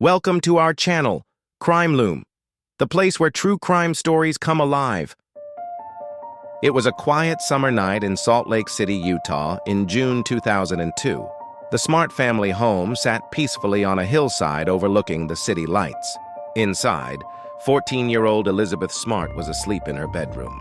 Welcome to our channel, Crime Loom, the place where true crime stories come alive. It was a quiet summer night in Salt Lake City, Utah, in June 2002. The Smart family home sat peacefully on a hillside overlooking the city lights. Inside, 14-year-old Elizabeth Smart was asleep in her bedroom.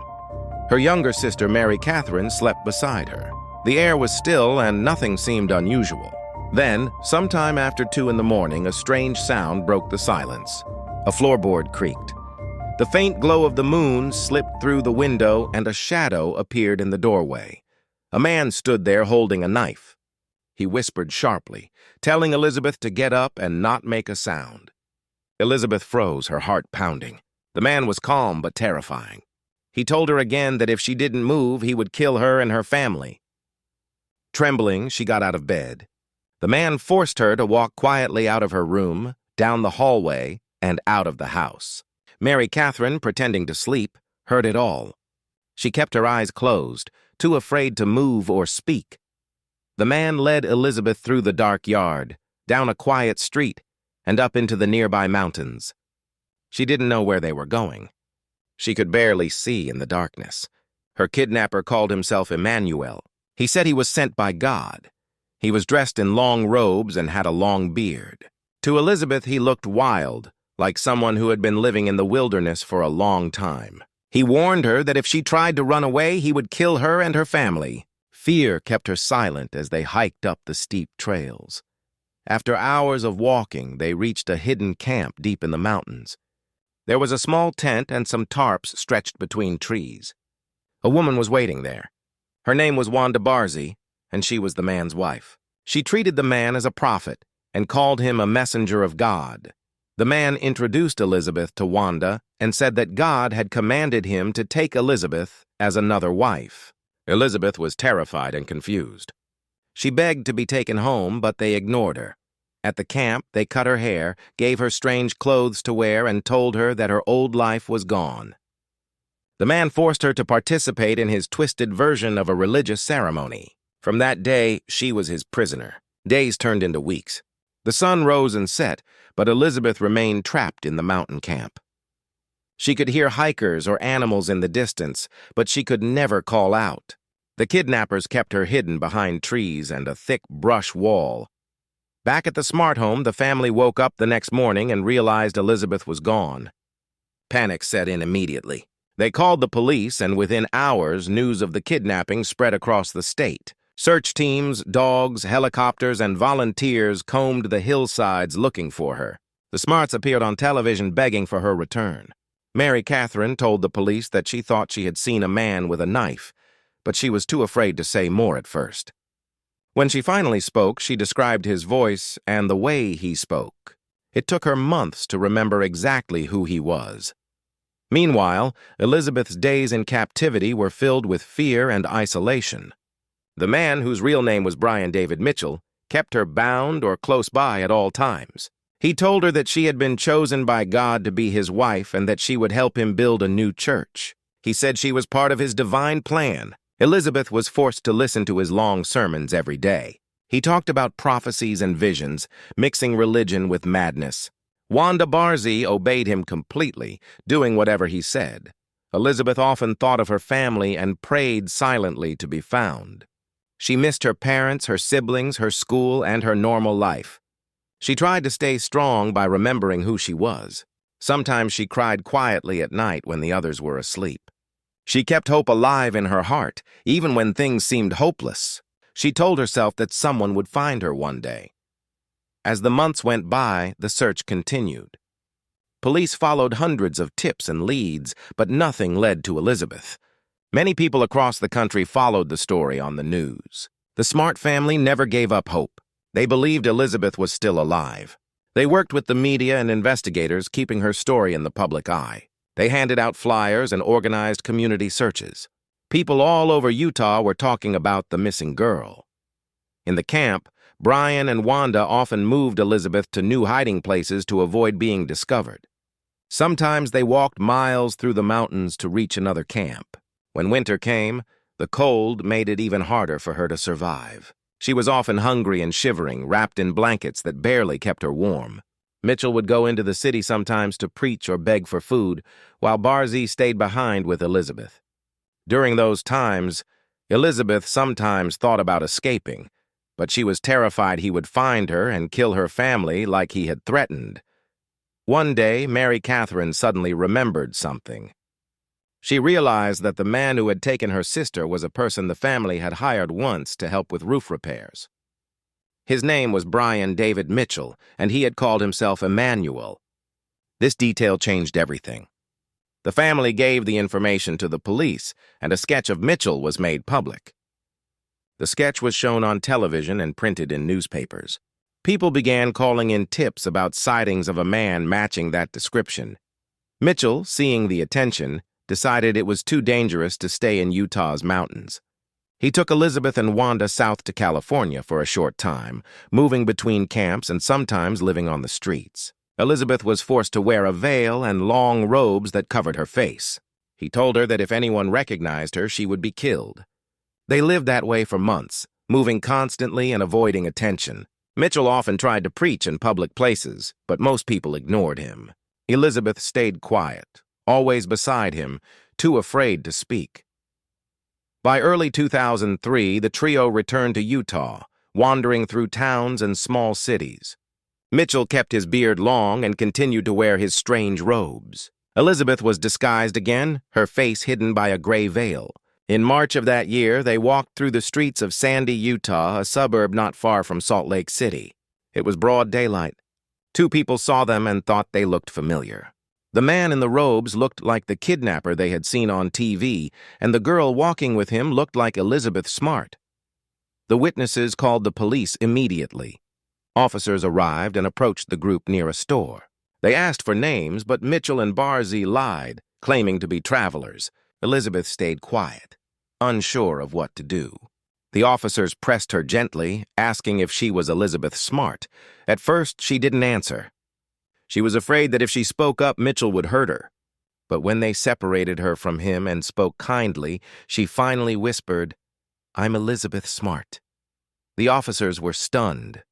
Her younger sister, Mary Catherine, slept beside her. The air was still and nothing seemed unusual. Then, sometime after 2 in the morning, a strange sound broke the silence. A floorboard creaked. The faint glow of the moon slipped through the window and a shadow appeared in the doorway. A man stood there holding a knife. He whispered sharply, telling Elizabeth to get up and not make a sound. Elizabeth froze, her heart pounding. The man was calm but terrifying. He told her again that if she didn't move, he would kill her and her family. Trembling, she got out of bed. The man forced her to walk quietly out of her room, down the hallway, and out of the house. Mary Catherine, pretending to sleep, heard it all. She kept her eyes closed, too afraid to move or speak. The man led Elizabeth through the dark yard, down a quiet street, and up into the nearby mountains. She didn't know where they were going. She could barely see in the darkness. Her kidnapper called himself Emmanuel. He said he was sent by God. He was dressed in long robes and had a long beard. To Elizabeth, he looked wild, like someone who had been living in the wilderness for a long time. He warned her that if she tried to run away, he would kill her and her family. Fear kept her silent as they hiked up the steep trails. After hours of walking, they reached a hidden camp deep in the mountains. There was a small tent and some tarps stretched between trees. A woman was waiting there. Her name was Wanda Barzy, and she was the man's wife. She treated the man as a prophet and called him a messenger of God. The man introduced Elizabeth to Wanda and said that God had commanded him to take Elizabeth as another wife. Elizabeth was terrified and confused. She begged to be taken home, but they ignored her. At the camp, they cut her hair, gave her strange clothes to wear, and told her that her old life was gone. The man forced her to participate in his twisted version of a religious ceremony. From that day, she was his prisoner. Days turned into weeks. The sun rose and set, but Elizabeth remained trapped in the mountain camp. She could hear hikers or animals in the distance, but she could never call out. The kidnappers kept her hidden behind trees and a thick brush wall. Back at the Smart home, the family woke up the next morning and realized Elizabeth was gone. Panic set in immediately. They called the police, and within hours, news of the kidnapping spread across the state. Search teams, dogs, helicopters, and volunteers combed the hillsides looking for her. The Smarts appeared on television begging for her return. Mary Catherine told the police that she thought she had seen a man with a knife, but she was too afraid to say more at first. When she finally spoke, she described his voice and the way he spoke. It took her months to remember exactly who he was. Meanwhile, Elizabeth's days in captivity were filled with fear and isolation. The man, whose real name was Brian David Mitchell, kept her bound or close by at all times. He told her that she had been chosen by God to be his wife and that she would help him build a new church. He said she was part of his divine plan. Elizabeth was forced to listen to his long sermons every day. He talked about prophecies and visions, mixing religion with madness. Wanda Barzy obeyed him completely, doing whatever he said. Elizabeth often thought of her family and prayed silently to be found. She missed her parents, her siblings, her school, and her normal life. She tried to stay strong by remembering who she was. Sometimes she cried quietly at night when the others were asleep. She kept hope alive in her heart, even when things seemed hopeless. She told herself that someone would find her one day. As the months went by, the search continued. Police followed hundreds of tips and leads, but nothing led to Elizabeth. Many people across the country followed the story on the news. The Smart family never gave up hope. They believed Elizabeth was still alive. They worked with the media and investigators, keeping her story in the public eye. They handed out flyers and organized community searches. People all over Utah were talking about the missing girl. In the camp, Brian and Wanda often moved Elizabeth to new hiding places to avoid being discovered. Sometimes they walked miles through the mountains to reach another camp. When winter came, the cold made it even harder for her to survive. She was often hungry and shivering, wrapped in blankets that barely kept her warm. Mitchell would go into the city sometimes to preach or beg for food, while Barzee stayed behind with Elizabeth. During those times, Elizabeth sometimes thought about escaping, but she was terrified he would find her and kill her family like he had threatened. One day, Mary Catherine suddenly remembered something. She realized that the man who had taken her sister was a person the family had hired once to help with roof repairs. His name was Brian David Mitchell, and he had called himself Emmanuel. This detail changed everything. The family gave the information to the police, and a sketch of Mitchell was made public. The sketch was shown on television and printed in newspapers. People began calling in tips about sightings of a man matching that description. Mitchell, seeing the attention, decided it was too dangerous to stay in Utah's mountains. He took Elizabeth and Wanda south to California for a short time, moving between camps and sometimes living on the streets. Elizabeth was forced to wear a veil and long robes that covered her face. He told her that if anyone recognized her, she would be killed. They lived that way for months, moving constantly and avoiding attention. Mitchell often tried to preach in public places, but most people ignored him. Elizabeth stayed quiet, always beside him, too afraid to speak. By early 2003, the trio returned to Utah, wandering through towns and small cities. Mitchell kept his beard long and continued to wear his strange robes. Elizabeth was disguised again, her face hidden by a gray veil. In March of that year, they walked through the streets of Sandy, Utah, a suburb not far from Salt Lake City. It was broad daylight. Two people saw them and thought they looked familiar. The man in the robes looked like the kidnapper they had seen on TV, and the girl walking with him looked like Elizabeth Smart. The witnesses called the police immediately. Officers arrived and approached the group near a store. They asked for names, but Mitchell and Barzee lied, claiming to be travelers. Elizabeth stayed quiet, unsure of what to do. The officers pressed her gently, asking if she was Elizabeth Smart. At first, she didn't answer. She was afraid that if she spoke up, Mitchell would hurt her. But when they separated her from him and spoke kindly, she finally whispered, "I'm Elizabeth Smart." The officers were stunned.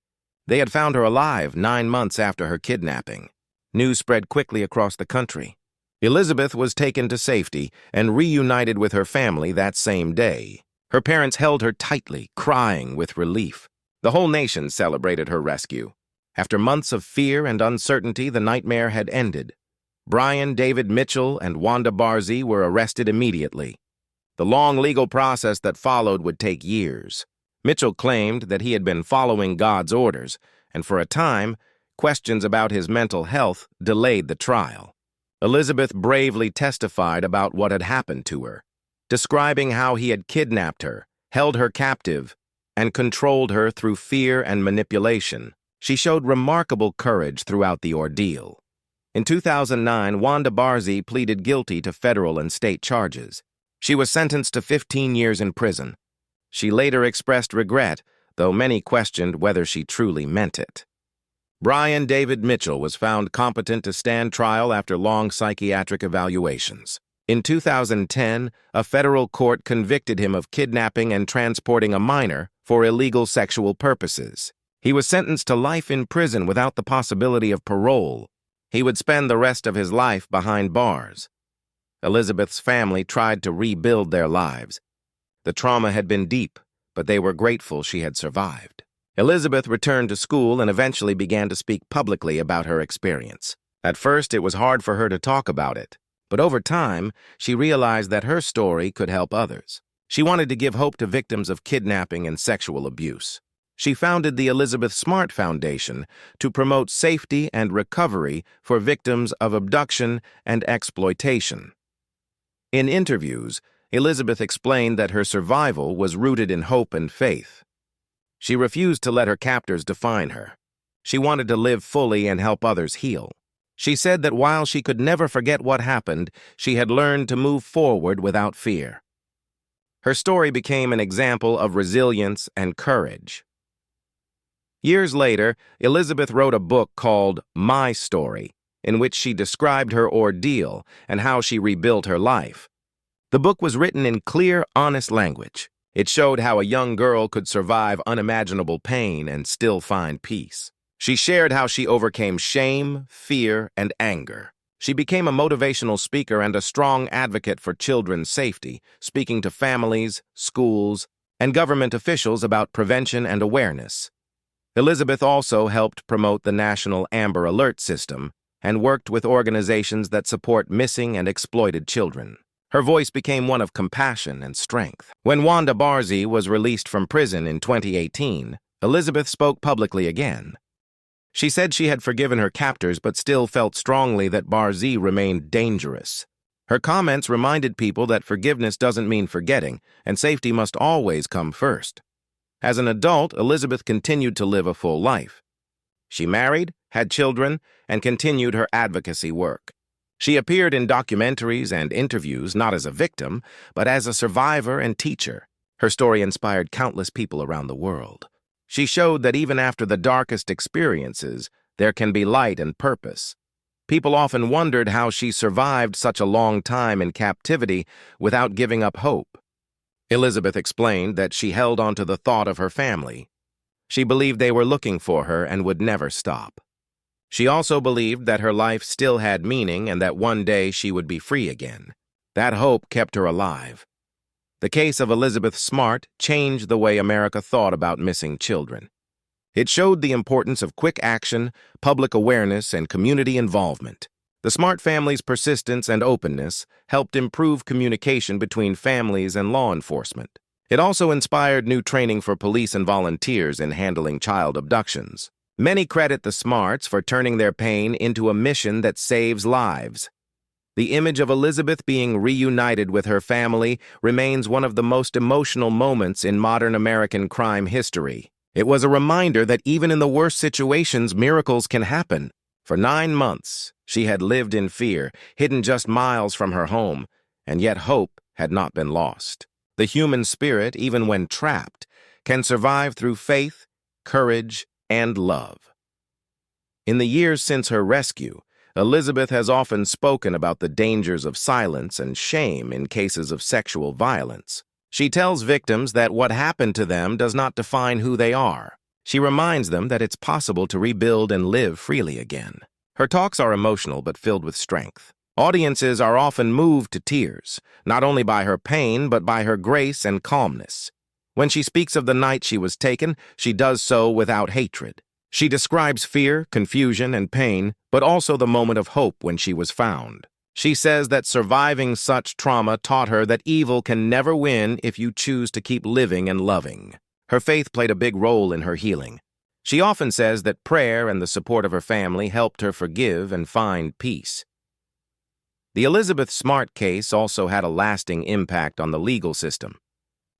They had found her alive 9 months after her kidnapping. News spread quickly across the country. Elizabeth was taken to safety and reunited with her family that same day. Her parents held her tightly, crying with relief. The whole nation celebrated her rescue. After months of fear and uncertainty, the nightmare had ended. Brian David Mitchell and Wanda Barzee were arrested immediately. The long legal process that followed would take years. Mitchell claimed that he had been following God's orders, and for a time, questions about his mental health delayed the trial. Elizabeth bravely testified about what had happened to her, describing how he had kidnapped her, held her captive, and controlled her through fear and manipulation. She showed remarkable courage throughout the ordeal. In 2009, Wanda Barzee pleaded guilty to federal and state charges. She was sentenced to 15 years in prison. She later expressed regret, though many questioned whether she truly meant it. Brian David Mitchell was found competent to stand trial after long psychiatric evaluations. In 2010, a federal court convicted him of kidnapping and transporting a minor for illegal sexual purposes. He was sentenced to life in prison without the possibility of parole. He would spend the rest of his life behind bars. Elizabeth's family tried to rebuild their lives. The trauma had been deep, but they were grateful she had survived. Elizabeth returned to school and eventually began to speak publicly about her experience. At first, it was hard for her to talk about it, but over time, she realized that her story could help others. She wanted to give hope to victims of kidnapping and sexual abuse. She founded the Elizabeth Smart Foundation to promote safety and recovery for victims of abduction and exploitation. In interviews, Elizabeth explained that her survival was rooted in hope and faith. She refused to let her captors define her. She wanted to live fully and help others heal. She said that while she could never forget what happened, she had learned to move forward without fear. Her story became an example of resilience and courage. Years later, Elizabeth wrote a book called My Story, in which she described her ordeal and how she rebuilt her life. The book was written in clear, honest language. It showed how a young girl could survive unimaginable pain and still find peace. She shared how she overcame shame, fear, and anger. She became a motivational speaker and a strong advocate for children's safety, speaking to families, schools, and government officials about prevention and awareness. Elizabeth also helped promote the National Amber Alert System and worked with organizations that support missing and exploited children. Her voice became one of compassion and strength. When Wanda Barzee was released from prison in 2018, Elizabeth spoke publicly again. She said she had forgiven her captors but still felt strongly that Barzee remained dangerous. Her comments reminded people that forgiveness doesn't mean forgetting, and safety must always come first. As an adult, Elizabeth continued to live a full life. She married, had children, and continued her advocacy work. She appeared in documentaries and interviews not as a victim, but as a survivor and teacher. Her story inspired countless people around the world. She showed that even after the darkest experiences, there can be light and purpose. People often wondered how she survived such a long time in captivity without giving up hope. Elizabeth explained that she held on to the thought of her family. She believed they were looking for her and would never stop. She also believed that her life still had meaning and that one day she would be free again. That hope kept her alive. The case of Elizabeth Smart changed the way America thought about missing children. It showed the importance of quick action, public awareness, and community involvement. The Smart family's persistence and openness helped improve communication between families and law enforcement. It also inspired new training for police and volunteers in handling child abductions. Many credit the Smarts for turning their pain into a mission that saves lives. The image of Elizabeth being reunited with her family remains one of the most emotional moments in modern American crime history. It was a reminder that even in the worst situations, miracles can happen. For 9 months, she had lived in fear, hidden just miles from her home, and yet hope had not been lost. The human spirit, even when trapped, can survive through faith, courage, and love. In the years since her rescue, Elizabeth has often spoken about the dangers of silence and shame in cases of sexual violence. She tells victims that what happened to them does not define who they are. She reminds them that it's possible to rebuild and live freely again. Her talks are emotional but filled with strength. Audiences are often moved to tears, not only by her pain but by her grace and calmness. When she speaks of the night she was taken, she does so without hatred. She describes fear, confusion, and pain, but also the moment of hope when she was found. She says that surviving such trauma taught her that evil can never win if you choose to keep living and loving. Her faith played a big role in her healing. She often says that prayer and the support of her family helped her forgive and find peace. The Elizabeth Smart case also had a lasting impact on the legal system.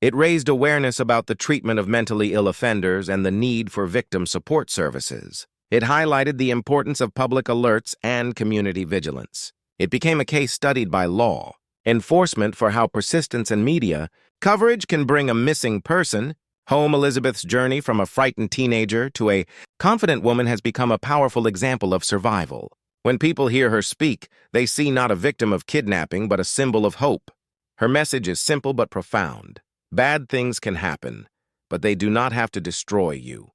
It raised awareness about the treatment of mentally ill offenders and the need for victim support services. It highlighted the importance of public alerts and community vigilance. It became a case studied by law enforcement for how persistence and media coverage can bring a missing person home. Elizabeth's journey from a frightened teenager to a confident woman has become a powerful example of survival. When people hear her speak, they see not a victim of kidnapping but a symbol of hope. Her message is simple but profound. Bad things can happen, but they do not have to destroy you.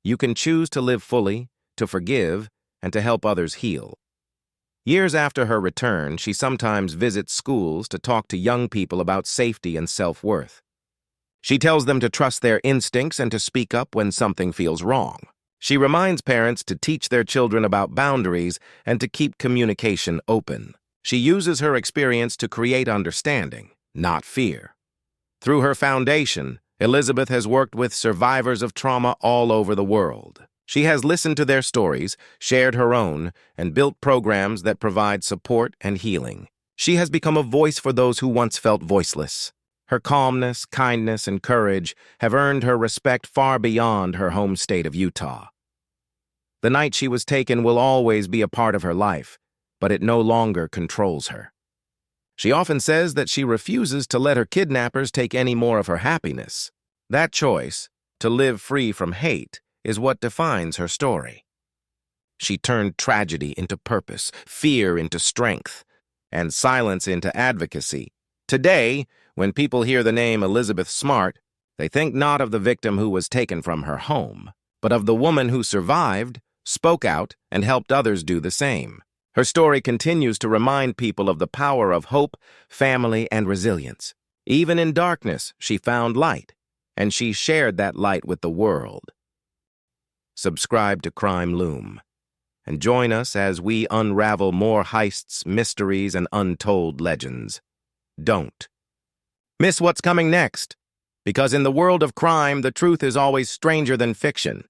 You can choose to live fully, to forgive, and to help others heal. Years after her return, she sometimes visits schools to talk to young people about safety and self-worth. She tells them to trust their instincts and to speak up when something feels wrong. She reminds parents to teach their children about boundaries and to keep communication open. She uses her experience to create understanding, not fear. Through her foundation, Elizabeth has worked with survivors of trauma all over the world. She has listened to their stories, shared her own, and built programs that provide support and healing. She has become a voice for those who once felt voiceless. Her calmness, kindness, and courage have earned her respect far beyond her home state of Utah. The night she was taken will always be a part of her life, but it no longer controls her. She often says that she refuses to let her kidnappers take any more of her happiness. That choice, to live free from hate, is what defines her story. She turned tragedy into purpose, fear into strength, and silence into advocacy. Today, when people hear the name Elizabeth Smart, they think not of the victim who was taken from her home, but of the woman who survived, spoke out, and helped others do the same. Her story continues to remind people of the power of hope, family, and resilience. Even in darkness, she found light, and she shared that light with the world. Subscribe to Crime Loom, and join us as we unravel more heists, mysteries, and untold legends. Don't miss what's coming next, because in the world of crime, the truth is always stranger than fiction.